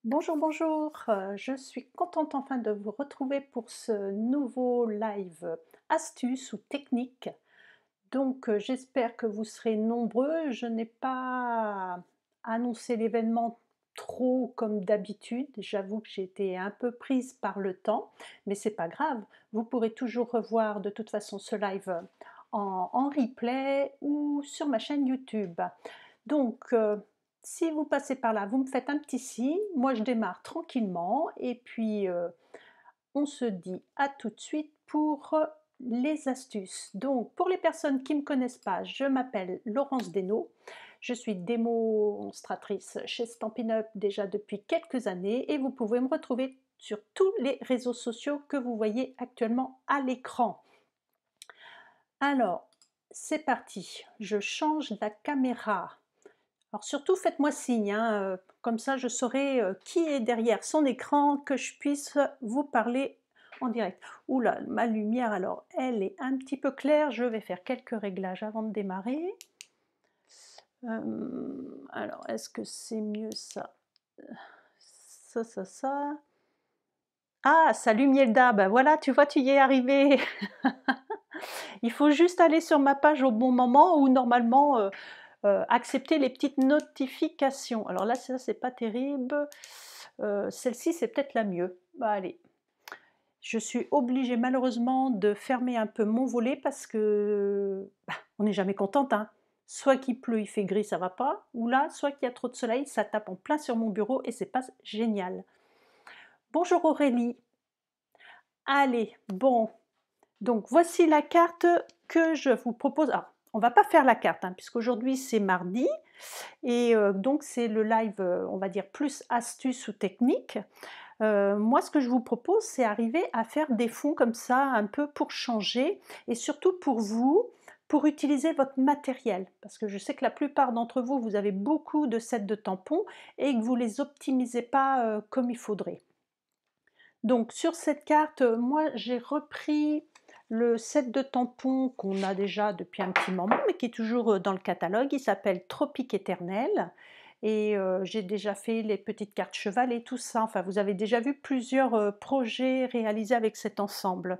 Bonjour, bonjour, je suis contente enfin de vous retrouver pour ce nouveau live astuces ou techniques. Donc j'espère que vous serez nombreux. Je n'ai pas annoncé l'événement trop comme d'habitude. J'avoue que j'ai été un peu prise par le temps, mais c'est pas grave. Vous pourrez toujours revoir de toute façon ce live en replay ou sur ma chaîne YouTube. Donc, si vous passez par là, vous me faites un petit signe, moi je démarre tranquillement et puis, on se dit à tout de suite pour, les astuces. Donc pour les personnes qui ne me connaissent pas, je m'appelle Laurence Desneaux, je suis démonstratrice chez Stampin' Up déjà depuis quelques années et vous pouvez me retrouver sur tous les réseaux sociaux que vous voyez actuellement à l'écran. Alors, c'est parti, je change la caméra. Alors surtout faites-moi signe, hein, comme ça je saurai, qui est derrière son écran, que je puisse vous parler en direct. Ouh là, ma lumière alors, elle est un petit peu claire, je vais faire quelques réglages avant de démarrer. Alors est-ce que c'est mieux ça? Ça. Ah! Salut Mielda, bah voilà, tu vois, tu y es arrivé. Il faut juste aller sur ma page au bon moment ou normalement, accepter les petites notifications. Alors là, ça, c'est pas terrible. Celle-ci, c'est peut-être la mieux. Bah, allez. Je suis obligée malheureusement de fermer un peu mon volet parce que, bah, on n'est jamais contente, hein. Soit qu'il pleut, il fait gris, ça va pas, ou là, soit qu'il y a trop de soleil, ça tape en plein sur mon bureau et c'est pas génial. Bonjour Aurélie. Allez, bon, donc voici la carte que je vous propose. Alors, on va pas faire la carte, hein, puisqu'aujourd'hui c'est mardi. Et donc c'est le live, on va dire plus astuce ou technique. Moi ce que je vous propose, c'est arriver à faire des fonds comme ça un peu pour changer et surtout pour vous, pour utiliser votre matériel. Parce que je sais que la plupart d'entre vous, vous avez beaucoup de sets de tampons et que vous les optimisez pas, comme il faudrait. Donc sur cette carte, moi j'ai repris le set de tampons qu'on a déjà depuis un petit moment, mais qui est toujours, dans le catalogue. Il s'appelle Tropique Éternel et j'ai déjà fait les petites cartes cheval et tout ça. Enfin, vous avez déjà vu plusieurs, projets réalisés avec cet ensemble.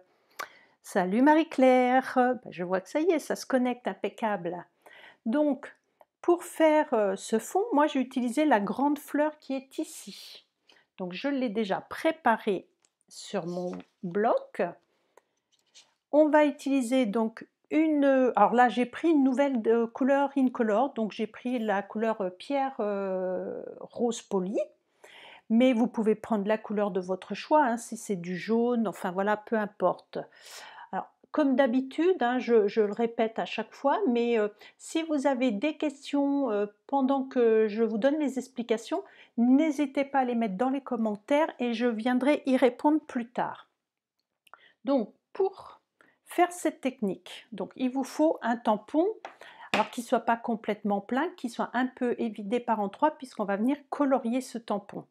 Salut Marie-Claire! Bah, je vois que ça y est, ça se connecte, impeccable. Donc pour faire, ce fond, moi j'ai utilisé la grande fleur qui est ici. Donc je l'ai déjà préparée sur mon bloc. On va utiliser donc alors là j'ai pris une nouvelle de couleur Incolor, donc j'ai pris la couleur, pierre, rose poli, mais vous pouvez prendre la couleur de votre choix, hein, si c'est du jaune, enfin voilà, peu importe. Alors, comme d'habitude, hein, je le répète à chaque fois, mais si vous avez des questions pendant que je vous donne les explications, n'hésitez pas à les mettre dans les commentaires et je viendrai y répondre plus tard. Donc, pour faire cette technique, donc il vous faut un tampon, alors qu'il ne soit pas complètement plein, qu'il soit un peu évidé par endroits, puisqu'on va venir colorier ce tampon.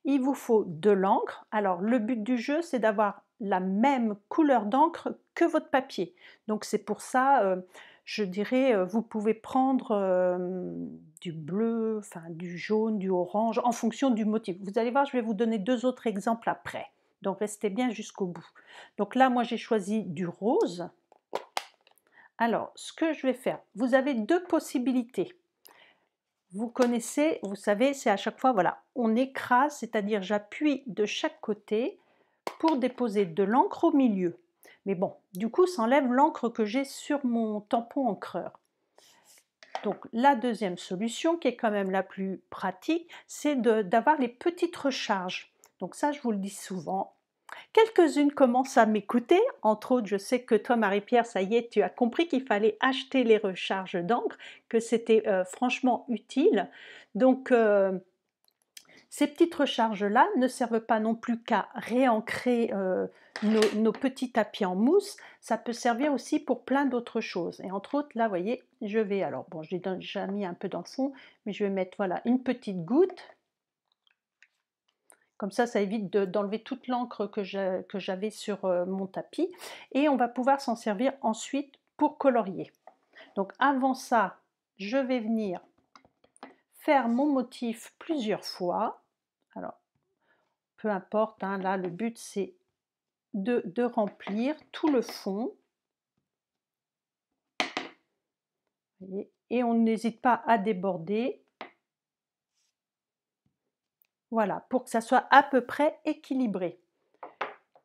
Il vous faut de l'encre. Alors le but du jeu, c'est d'avoir la même couleur d'encre que votre papier. Donc c'est pour ça, je dirais, vous pouvez prendre, du bleu, enfin du jaune, du orange, en fonction du motif. Vous allez voir, je vais vous donner 2 autres exemples après. Donc restez bien jusqu'au bout. Donc là, moi j'ai choisi du rose. Alors ce que je vais faire, vous avez 2 possibilités. Vous connaissez, vous savez, c'est à chaque fois, voilà, on écrase, c'est-à-dire j'appuie de chaque côté pour déposer de l'encre au milieu. Mais bon, du coup, ça enlève l'encre que j'ai sur mon tampon encreur. Donc la deuxième solution, qui est quand même la plus pratique, c'est d'avoir les petites recharges. Donc ça, je vous le dis souvent. Quelques-unes commencent à m'écouter, entre autres, je sais que toi Marie-Pierre, ça y est, tu as compris qu'il fallait acheter les recharges d'encre, que c'était franchement utile. Donc ces petites recharges-là ne servent pas non plus qu'à réancrer nos petits tapis en mousse, ça peut servir aussi pour plein d'autres choses. Et entre autres, là, vous voyez, je vais, alors bon, je l'ai déjà mis un peu dans le fond, mais je vais mettre, voilà, une petite goutte. Comme ça évite d'enlever toute l'encre que j'avais sur mon tapis. Et on va pouvoir s'en servir ensuite pour colorier. Donc avant ça, je vais venir faire mon motif plusieurs fois. Alors, peu importe, hein, là le but c'est de remplir tout le fond. Voyez, et on n'hésite pas à déborder. Voilà, pour que ça soit à peu près équilibré.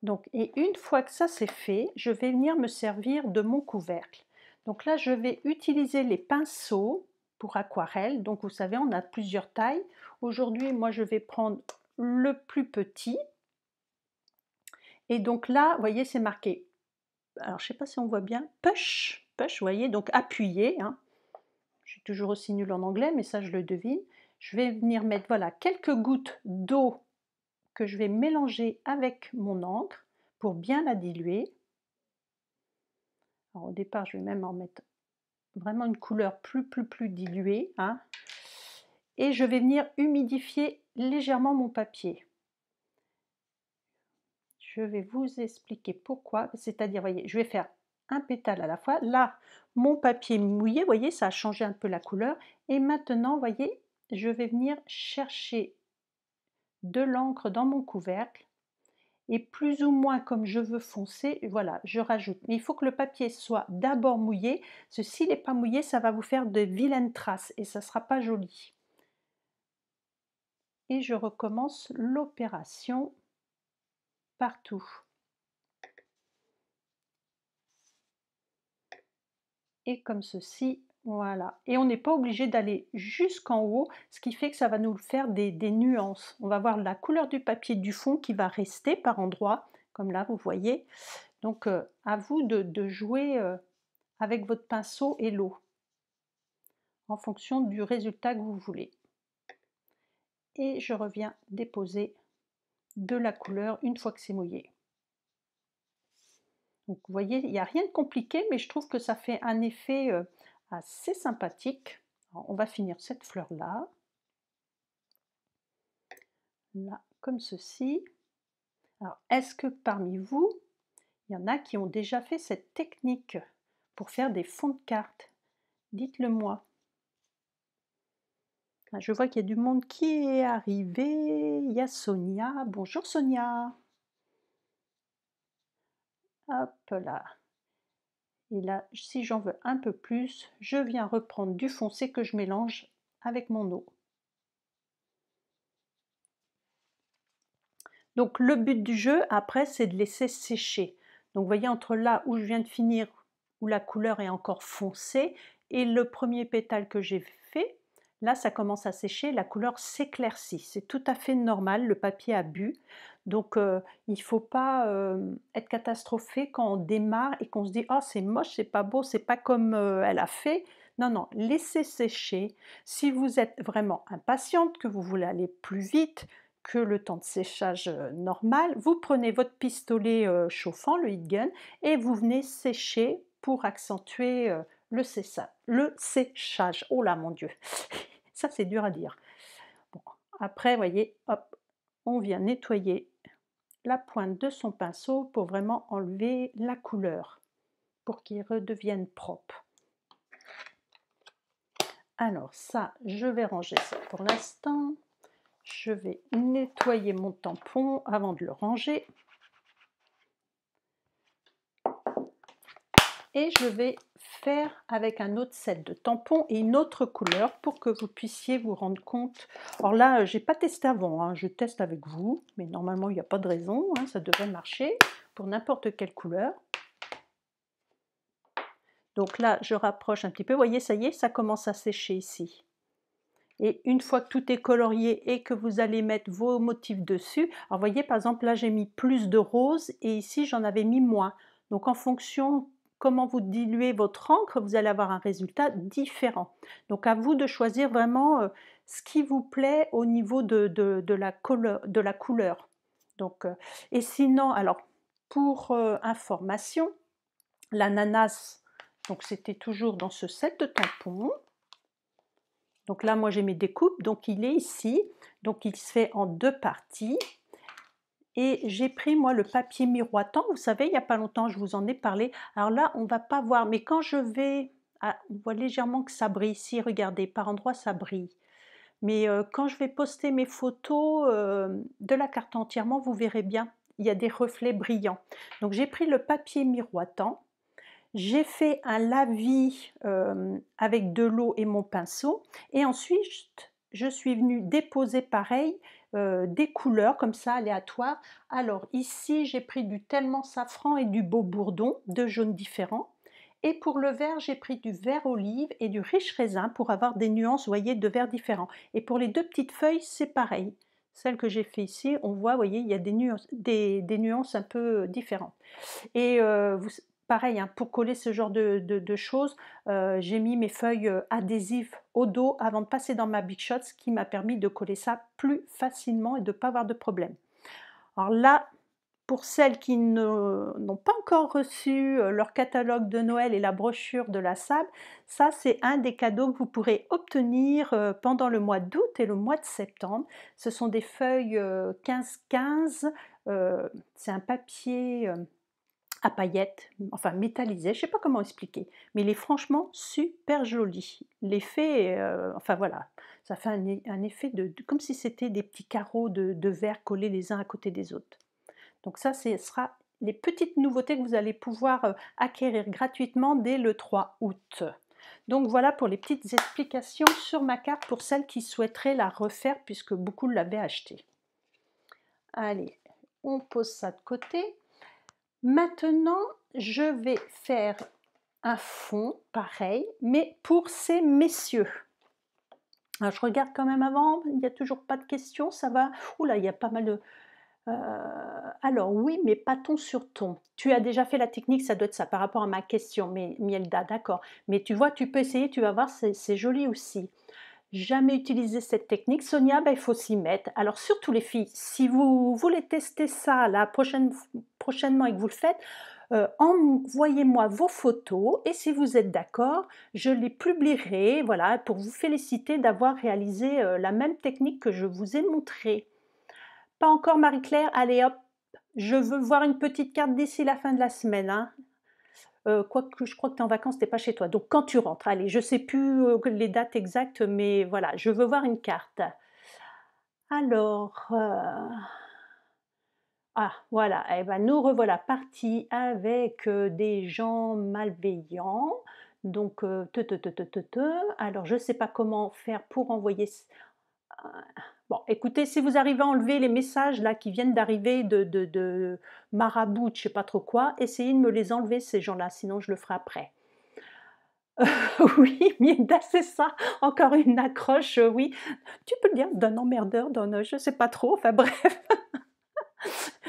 Donc, et une fois que ça c'est fait, je vais venir me servir de mon couvercle. Donc là, je vais utiliser les pinceaux pour aquarelle. Donc vous savez, on a plusieurs tailles. Aujourd'hui, moi, je vais prendre le plus petit. Et donc là, vous voyez, c'est marqué. Alors, je ne sais pas si on voit bien. Push, push, vous voyez, donc appuyé. Hein. Je suis toujours aussi nulle en anglais, mais ça, je le devine. Je vais venir mettre, voilà, quelques gouttes d'eau que je vais mélanger avec mon encre pour bien la diluer. Alors au départ, je vais même en mettre vraiment une couleur plus diluée. Hein. Et je vais venir humidifier légèrement mon papier. Je vais vous expliquer pourquoi. C'est-à-dire, voyez, je vais faire un pétale à la fois. Là, mon papier mouillé, vous voyez, ça a changé un peu la couleur. Et maintenant, vous voyez, je vais venir chercher de l'encre dans mon couvercle. Et plus ou moins comme je veux foncer, voilà, je rajoute. Mais il faut que le papier soit d'abord mouillé, parce que s'il n'est pas mouillé, ça va vous faire de vilaines traces et ça ne sera pas joli. Et je recommence l'opération partout. Et comme ceci, voilà. Et on n'est pas obligé d'aller jusqu'en haut, ce qui fait que ça va nous faire des nuances. On va voir la couleur du papier du fond qui va rester par endroits, comme là, vous voyez. Donc, à vous de jouer avec votre pinceau et l'eau, en fonction du résultat que vous voulez. Et je reviens déposer de la couleur une fois que c'est mouillé. Donc vous voyez, il n'y a rien de compliqué, mais je trouve que ça fait un effet assez sympathique. Alors, on va finir cette fleur-là. Là, comme ceci. Alors, est-ce que parmi vous, il y en a qui ont déjà fait cette technique pour faire des fonds de cartes? Dites-le moi. Je vois qu'il y a du monde qui est arrivé. Il y a Sonia. Bonjour Sonia. Hop là. Et là, si j'en veux un peu plus, je viens reprendre du foncé que je mélange avec mon eau. Donc le but du jeu, après, c'est de laisser sécher. Donc vous voyez, entre là où je viens de finir, où la couleur est encore foncée, et le premier pétale que j'ai fait, là, ça commence à sécher, la couleur s'éclaircit. C'est tout à fait normal, le papier a bu. Donc il ne faut pas être catastrophé quand on démarre et qu'on se dit « Oh, c'est moche, c'est pas beau, c'est pas comme elle a fait ». Non, non, laissez sécher. Si vous êtes vraiment impatiente, que vous voulez aller plus vite que le temps de séchage normal, vous prenez votre pistolet chauffant, le heat gun, et vous venez sécher pour accentuer le séchage. Oh là, mon Dieu, ça c'est dur à dire. Bon, après, voyez, hop, on vient nettoyer la pointe de son pinceau pour vraiment enlever la couleur, pour qu'il redevienne propre. Alors ça, je vais ranger ça pour l'instant. Je vais nettoyer mon tampon avant de le ranger. Et je vais faire avec un autre set de tampons et une autre couleur pour que vous puissiez vous rendre compte. Alors là, je n'ai pas testé avant, hein, je teste avec vous, mais normalement il n'y a pas de raison, hein, ça devrait marcher pour n'importe quelle couleur. Donc là, je rapproche un petit peu, vous voyez, ça y est, ça commence à sécher ici. Et une fois que tout est colorié et que vous allez mettre vos motifs dessus, alors vous voyez, par exemple, là j'ai mis plus de rose et ici j'en avais mis moins. Donc en fonction comment vous diluez votre encre, vous allez avoir un résultat différent. Donc à vous de choisir vraiment ce qui vous plaît au niveau de la couleur. Donc, et sinon, alors pour information, l'ananas, donc c'était toujours dans ce set de tampons. Donc là, moi j'ai mes découpes, donc il est ici, donc il se fait en deux parties. Et j'ai pris moi le papier miroitant, vous savez, il n'y a pas longtemps je vous en ai parlé. Alors là, on ne va pas voir, mais quand je vais, on voit légèrement que ça brille ici, regardez, par endroits ça brille. Mais quand je vais poster mes photos, de la carte entièrement, vous verrez bien, il y a des reflets brillants. Donc j'ai pris le papier miroitant, j'ai fait un lavis, avec de l'eau et mon pinceau et ensuite je suis venue déposer pareil, des couleurs comme ça aléatoires. Alors ici, j'ai pris du Tellement Safran et du Beau Bourdon, 2 jaunes différents, et pour le vert, j'ai pris du vert olive et du riche raisin pour avoir des nuances, vous voyez, de verts différents. Et pour les 2 petites feuilles, c'est pareil. Celle que j'ai fait ici, on voit, vous voyez, il y a des nuances un peu différentes. Et vous pareil, hein, pour coller ce genre de choses, j'ai mis mes feuilles, adhésives au dos avant de passer dans ma Big Shot, ce qui m'a permis de coller ça plus facilement et de ne pas avoir de problème. Alors là, pour celles qui n'ont pas encore reçu, leur catalogue de Noël et la brochure de la SAB, ça c'est un des cadeaux que vous pourrez obtenir, pendant le mois d'août et le mois de septembre. Ce sont des feuilles, 15-15, c'est un papier, à paillettes, enfin métallisé, je ne sais pas comment expliquer, mais il est franchement super joli. L'effet, enfin voilà, ça fait un effet comme si c'était des petits carreaux de verre collés les uns à côté des autres. Donc ça, ce sera les petites nouveautés que vous allez pouvoir, acquérir gratuitement dès le 3 août. Donc voilà pour les petites explications sur ma carte pour celles qui souhaiteraient la refaire puisque beaucoup l'avaient achetée. Allez, on pose ça de côté. Maintenant, je vais faire un fond pareil, mais pour ces messieurs. Alors, je regarde quand même avant, il n'y a toujours pas de questions, ça va? Ouh là, il y a pas mal de... alors oui, mais pas ton sur ton. Tu as déjà fait la technique, ça doit être ça par rapport à ma question, mais Mielda, d'accord. Mais tu vois, tu peux essayer, tu vas voir, c'est joli aussi. Jamais utilisé cette technique. Sonia, ben, il faut s'y mettre. Alors surtout les filles, si vous voulez tester ça prochainement et que vous le faites, envoyez-moi vos photos et si vous êtes d'accord, je les publierai, voilà, pour vous féliciter d'avoir réalisé la même technique que je vous ai montrée. Pas encore Marie-Claire? Allez hop, je veux voir une petite carte d'ici la fin de la semaine, hein. Quoique je crois que tu es en vacances, tu es pas chez toi. Donc quand tu rentres, allez, je sais plus, les dates exactes, mais voilà, je veux voir une carte. Alors, ah voilà, et ben nous revoilà partis avec, des gens malveillants. Donc, alors je sais pas comment faire pour envoyer bon, écoutez, si vous arrivez à enlever les messages là qui viennent d'arriver de marabout, je sais pas trop quoi, essayez de me les enlever ces gens-là, sinon je le ferai après. Oui, Mienda, c'est ça, encore une accroche, oui. Tu peux le dire d'un emmerdeur, je sais pas trop, enfin bref.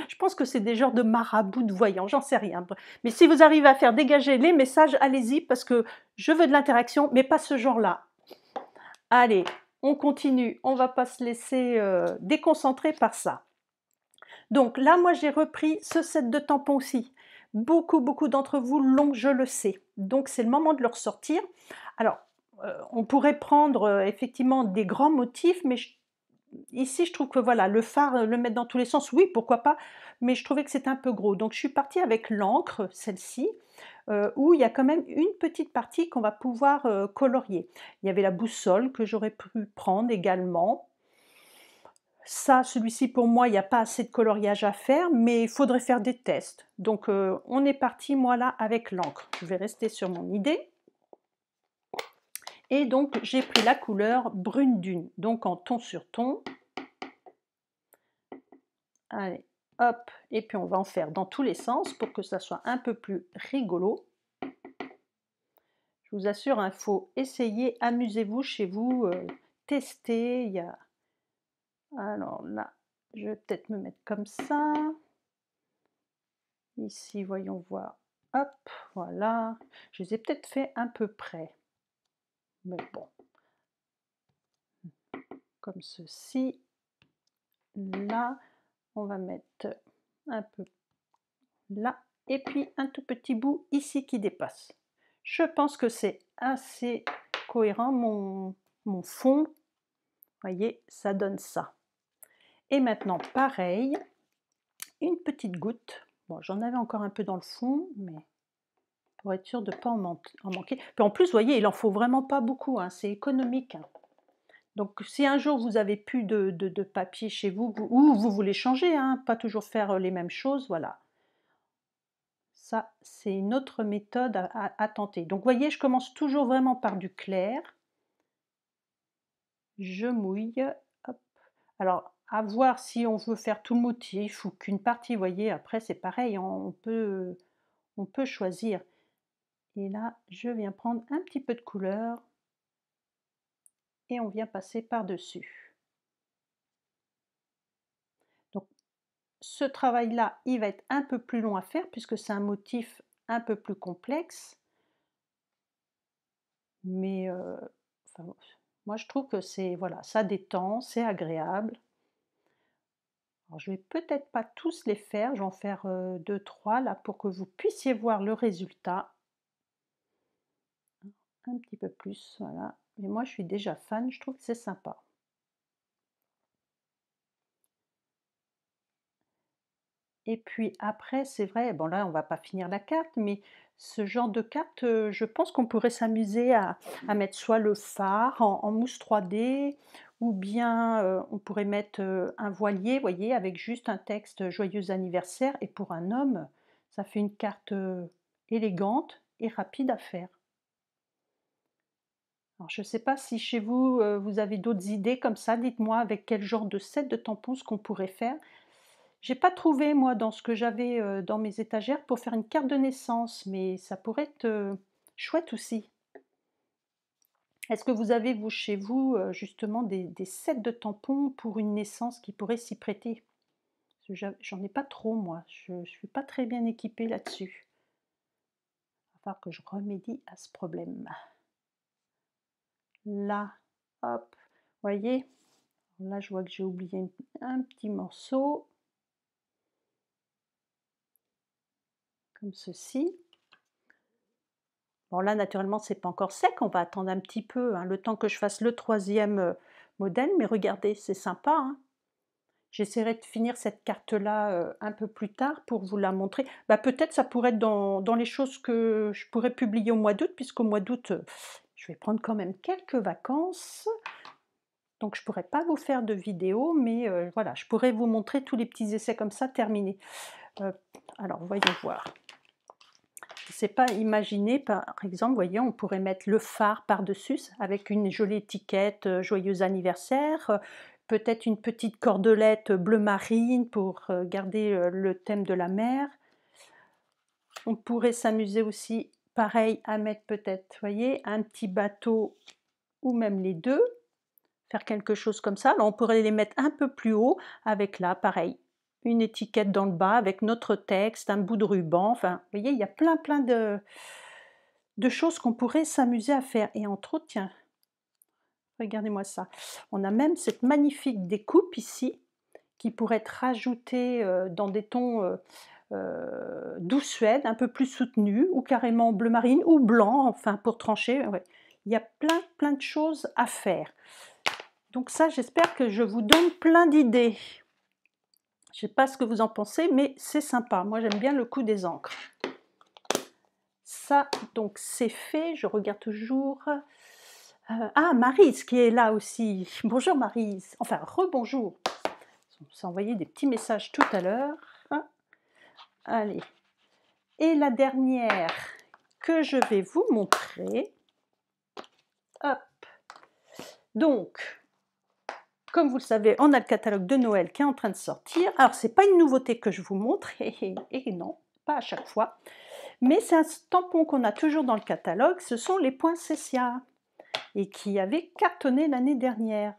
Je pense que c'est des genres de marabouts de voyants, j'en sais rien. Mais si vous arrivez à faire dégager les messages, allez-y parce que je veux de l'interaction, mais pas ce genre-là. Allez, on continue, on va pas se laisser déconcentrer par ça. Donc là, moi j'ai repris ce set de tampons aussi. Beaucoup d'entre vous l'ont, je le sais. Donc c'est le moment de le ressortir. Alors, on pourrait prendre effectivement des grands motifs, mais ici je trouve que voilà, le phare, le mettre dans tous les sens, oui, pourquoi pas, mais je trouvais que c'était un peu gros. Donc je suis partie avec l'encre, celle-ci, où il y a quand même une petite partie qu'on va pouvoir colorier. Il y avait la boussole que j'aurais pu prendre également. Ça, celui-ci pour moi, il n'y a pas assez de coloriage à faire, mais il faudrait faire des tests. Donc on est parti, moi là, avec l'encre. Je vais rester sur mon idée. Et donc j'ai pris la couleur brune dune, donc en ton sur ton. Allez, hop, et puis on va en faire dans tous les sens pour que ça soit un peu plus rigolo. Je vous assure, il faut essayer, amusez-vous chez vous, tester. Alors là, je vais peut-être me mettre comme ça. Ici, voyons voir. Hop, voilà. Je les ai peut-être fait un peu près. Mais bon. Comme ceci. Là, on va mettre un peu là. Et puis un tout petit bout ici qui dépasse. Je pense que c'est assez cohérent mon fond. Vous voyez, ça donne ça. Et maintenant, pareil, une petite goutte. Bon, j'en avais encore un peu dans le fond, mais pour être sûr de ne pas en manquer. Puis en plus, vous voyez, il en faut vraiment pas beaucoup, hein, c'est économique. Hein. Donc si un jour vous avez plus de papier chez vous, ou vous voulez changer, hein, pas toujours faire les mêmes choses, voilà. Ça, c'est une autre méthode à tenter. Donc vous voyez, je commence toujours vraiment par du clair. Je mouille, hop. Alors, à voir si on veut faire tout le motif ou qu'une partie, vous voyez, après c'est pareil, on peut choisir. Et là, je viens prendre un petit peu de couleur et on vient passer par-dessus. Donc ce travail-là, il va être un peu plus long à faire puisque c'est un motif un peu plus complexe. Mais enfin, moi je trouve que c'est voilà, ça détend, c'est agréable. Alors je vais peut-être pas tous les faire, je vais en faire 2-3 là pour que vous puissiez voir le résultat. Un petit peu plus, voilà. Mais moi je suis déjà fan, je trouve que c'est sympa. Et puis après, c'est vrai, bon là on va pas finir la carte, mais ce genre de carte, je pense qu'on pourrait s'amuser à mettre soit le phare en mousse 3D ou bien, on pourrait mettre, un voilier, vous voyez, avec juste un texte «Joyeux anniversaire» et pour un homme, ça fait une carte, élégante et rapide à faire. Alors je ne sais pas si chez vous, vous avez d'autres idées comme ça, dites-moi avec quel genre de set de tampons ce qu'on pourrait faire. J'ai pas trouvé moi dans ce que j'avais, dans mes étagères pour faire une carte de naissance, mais ça pourrait être, chouette aussi. Est-ce que vous avez vous, chez vous, justement des sets de tampons pour une naissance qui pourraient s'y prêter? Parce que j'en ai pas trop moi, je suis pas très bien équipée là-dessus. Il va falloir que je remédie à ce problème. Là, hop, voyez? Là je vois que j'ai oublié un petit morceau. Comme ceci. Bon là naturellement c'est pas encore sec, on va attendre un petit peu, hein, le temps que je fasse le troisième modèle, mais regardez, c'est sympa, hein. J'essaierai de finir cette carte-là, un peu plus tard pour vous la montrer. Bah, peut-être ça pourrait être dans les choses que je pourrais publier au mois d'août, puisqu'au mois d'août, je vais prendre quand même quelques vacances, donc je pourrais pas vous faire de vidéo, mais voilà, je pourrais vous montrer tous les petits essais comme ça terminés. Heu, alors voyons voir. Je ne sais pas, imaginez par exemple, vous voyez, on pourrait mettre le phare par-dessus avec une jolie étiquette joyeux anniversaire, peut-être une petite cordelette bleu marine pour garder le thème de la mer. On pourrait s'amuser aussi, pareil, à mettre peut-être, vous voyez, un petit bateau ou même les deux, faire quelque chose comme ça. Alors on pourrait les mettre un peu plus haut avec là, pareil, une étiquette dans le bas avec notre texte, un bout de ruban, enfin, vous voyez, il y a plein de choses qu'on pourrait s'amuser à faire. Et entre autres, tiens, regardez-moi ça. On a même cette magnifique découpe ici qui pourrait être rajoutée dans des tons doux suède, un peu plus soutenus, ou carrément bleu marine, ou blanc, enfin pour trancher. Ouais. Il y a plein de choses à faire. Donc ça, j'espère que je vous donne plein d'idées. Je ne sais pas ce que vous en pensez, mais c'est sympa. Moi, j'aime bien le coup des encres. Ça, donc c'est fait. Je regarde toujours. Ah, Maryse qui est là aussi. Bonjour Maryse. Enfin, rebonjour. On s'est envoyé des petits messages tout à l'heure. Allez. Et la dernière que je vais vous montrer. Hop. Donc, comme vous le savez, on a le catalogue de Noël qui est en train de sortir. Alors, c'est pas une nouveauté que je vous montre, et non, pas à chaque fois. Mais c'est un tampon qu'on a toujours dans le catalogue, ce sont les poinsettias, et qui avaient cartonné l'année dernière.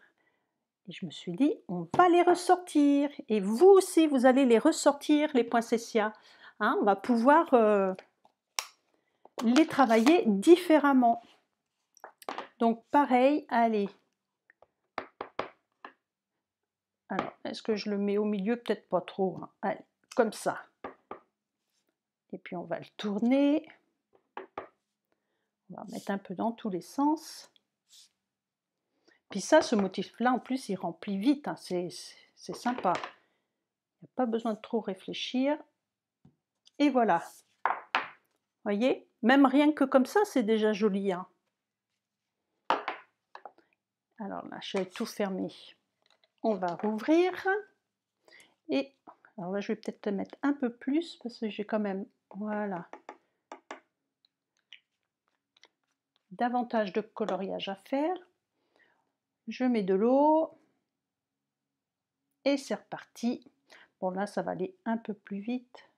Et je me suis dit, on va les ressortir. Et vous aussi, vous allez les ressortir, les poinsettias. Hein, on va pouvoir les travailler différemment. Donc pareil, allez. Alors, est-ce que je le mets au milieu? Peut-être pas trop. Hein. Allez, comme ça. Et puis on va le tourner. On va mettre un peu dans tous les sens. Puis ça, ce motif-là, en plus, il remplit vite. Hein. C'est sympa. Il n'y a pas besoin de trop réfléchir. Et voilà. Voyez, même rien que comme ça, c'est déjà joli. Hein. Alors là, j'avais tout fermé. On va rouvrir. Et alors là, je vais peut-être te mettre un peu plus parce que j'ai quand même, voilà, davantage de coloriage à faire. Je mets de l'eau et c'est reparti. Bon là, ça va aller un peu plus vite.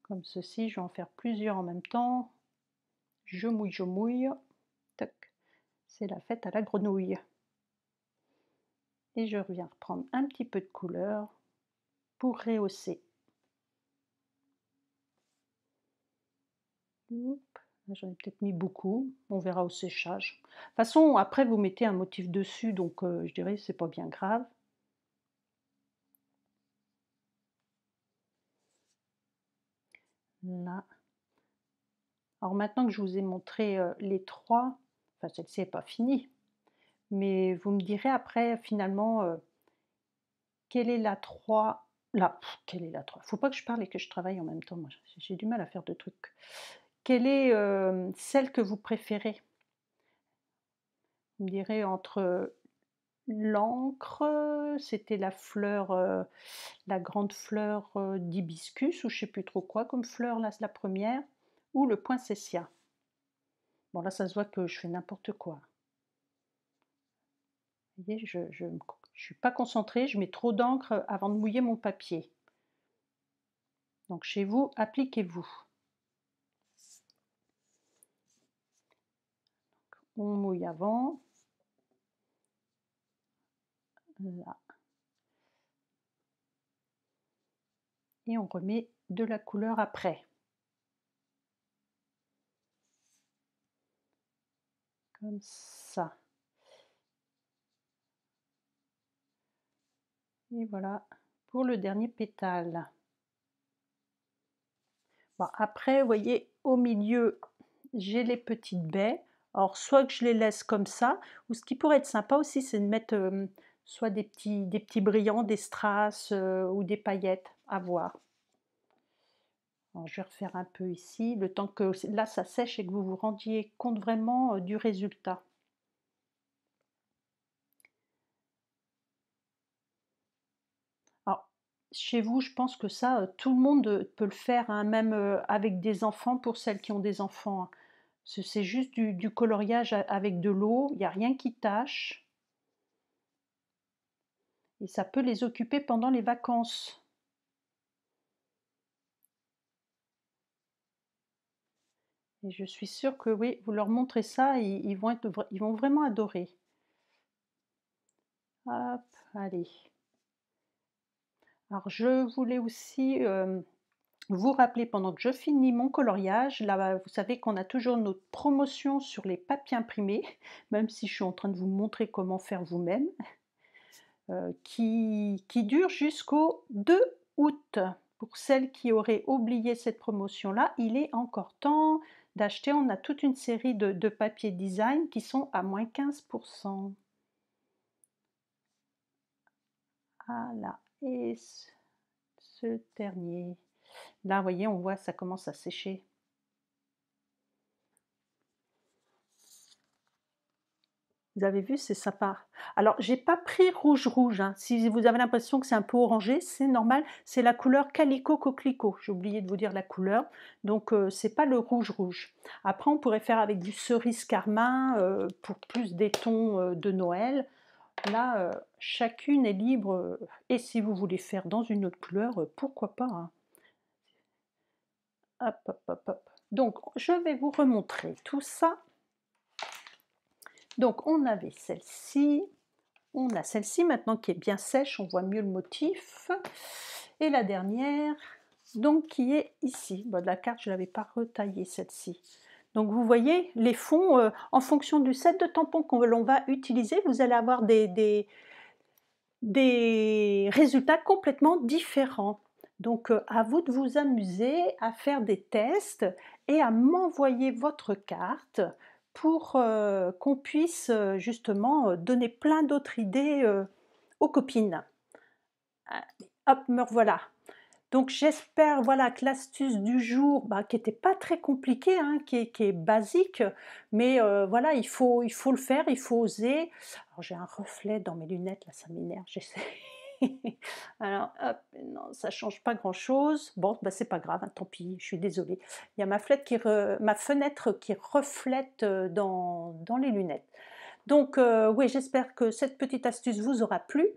Comme ceci, je vais en faire plusieurs en même temps. Je mouille. Toc. C'est la fête à la grenouille. Et je reviens reprendre un petit peu de couleur pour rehausser. J'en ai peut-être mis beaucoup, on verra au séchage. De toute façon, après vous mettez un motif dessus, donc je dirais c'est pas bien grave. Là. Alors maintenant que je vous ai montré les trois, enfin celle-ci n'est pas finie, mais vous me direz après finalement quelle est la 3. Là, quelle est la 3? Faut pas que je parle et que je travaille en même temps, moi j'ai du mal à faire de trucs. Quelle est celle que vous préférez? Vous me direz entre l'encre, c'était la fleur, la grande fleur d'hibiscus ou je sais plus trop quoi comme fleur, là c'est la première, ou le poinsettia. Bon là ça se voit que je fais n'importe quoi. Vous voyez, je suis pas concentrée, je mets trop d'encre avant de mouiller mon papier. Donc chez vous, appliquez-vous. On mouille avant. Là. Et on remet de la couleur après. Comme ça. Et voilà pour le dernier pétale. Bon, après, vous voyez, au milieu, j'ai les petites baies. Alors, soit que je les laisse comme ça, ou ce qui pourrait être sympa aussi, c'est de mettre soit des petits brillants, des strass ou des paillettes, à voir. Alors, je vais refaire un peu ici, le temps que là ça sèche et que vous vous rendiez compte vraiment du résultat. Alors, chez vous, je pense que ça, tout le monde peut le faire, hein, même avec des enfants, pour celles qui ont des enfants, hein. C'est juste du coloriage avec de l'eau, il n'y a rien qui tâche. Et ça peut les occuper pendant les vacances. Et je suis sûre que oui, vous leur montrez ça, ils vont vraiment adorer. Hop, allez. Alors je voulais aussi vous rappeler pendant que je finis mon coloriage, là vous savez qu'on a toujours notre promotion sur les papiers imprimés, même si je suis en train de vous montrer comment faire vous-même, qui dure jusqu'au 2 août. Pour celles qui auraient oublié cette promotion-là, il est encore temps d'acheter. On a toute une série de papiers design qui sont à moins 15%. Voilà, et ce dernier. Là, vous voyez, on voit, ça commence à sécher. Vous avez vu, c'est sympa. Alors, j'ai pas pris rouge rouge, hein. Si vous avez l'impression que c'est un peu orangé, c'est normal, c'est la couleur Calico Coquelicot. J'ai oublié de vous dire la couleur, donc c'est pas le rouge rouge. Après, on pourrait faire avec du cerise carmin pour plus des tons de Noël. Là, chacune est libre, et si vous voulez faire dans une autre couleur, pourquoi pas, hein. Hop, hop, hop, hop. Donc, je vais vous remontrer tout ça. Donc, on avait celle-ci. On a celle-ci maintenant qui est bien sèche, on voit mieux le motif. Et la dernière, donc qui est ici. Bon, de la carte, je ne l'avais pas retaillée celle-ci. Donc vous voyez, les fonds, en fonction du set de tampons que l'on va utiliser, vous allez avoir des résultats complètement différents. Donc à vous de vous amuser à faire des tests et à m'envoyer votre carte pour qu'on puisse justement donner plein d'autres idées aux copines. Allez, hop, me revoilà. Donc j'espère, voilà, que l'astuce du jour, bah, qui était pas très compliquée, hein, qui est basique, mais voilà, il faut le faire, il faut oser. Alors j'ai un reflet dans mes lunettes là, ça m'énerve, j'essaie alors hop, non, ça change pas grand-chose. Bon, bah, c'est pas grave, hein, tant pis, je suis désolée. Il y a ma fenêtre qui reflète, dans les lunettes. Donc oui, j'espère que cette petite astuce vous aura plu.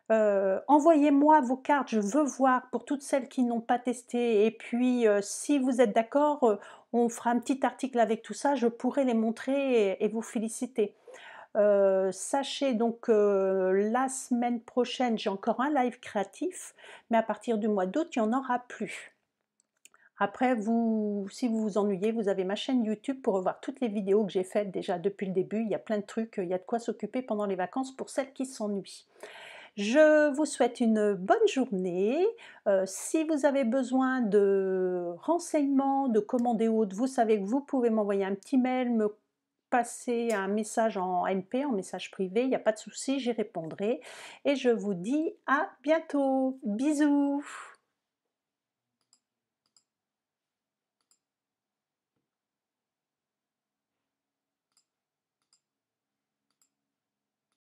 Envoyez-moi vos cartes, je veux voir pour toutes celles qui n'ont pas testé et puis, si vous êtes d'accord, on fera un petit article avec tout ça, je pourrai les montrer et vous féliciter. Sachez donc que la semaine prochaine, j'ai encore un live créatif, mais à partir du mois d'août, il y en aura plus. Après vous si vous vous ennuyez, vous avez ma chaîne YouTube pour revoir toutes les vidéos que j'ai faites déjà depuis le début. Il y a plein de trucs, il y a de quoi s'occuper pendant les vacances pour celles qui s'ennuient. Je vous souhaite une bonne journée. Si vous avez besoin de renseignements, de commander ou autre, vous savez que vous pouvez m'envoyer un petit mail, me passer un message en MP, en message privé, il n'y a pas de souci, j'y répondrai et je vous dis à bientôt. Bisous.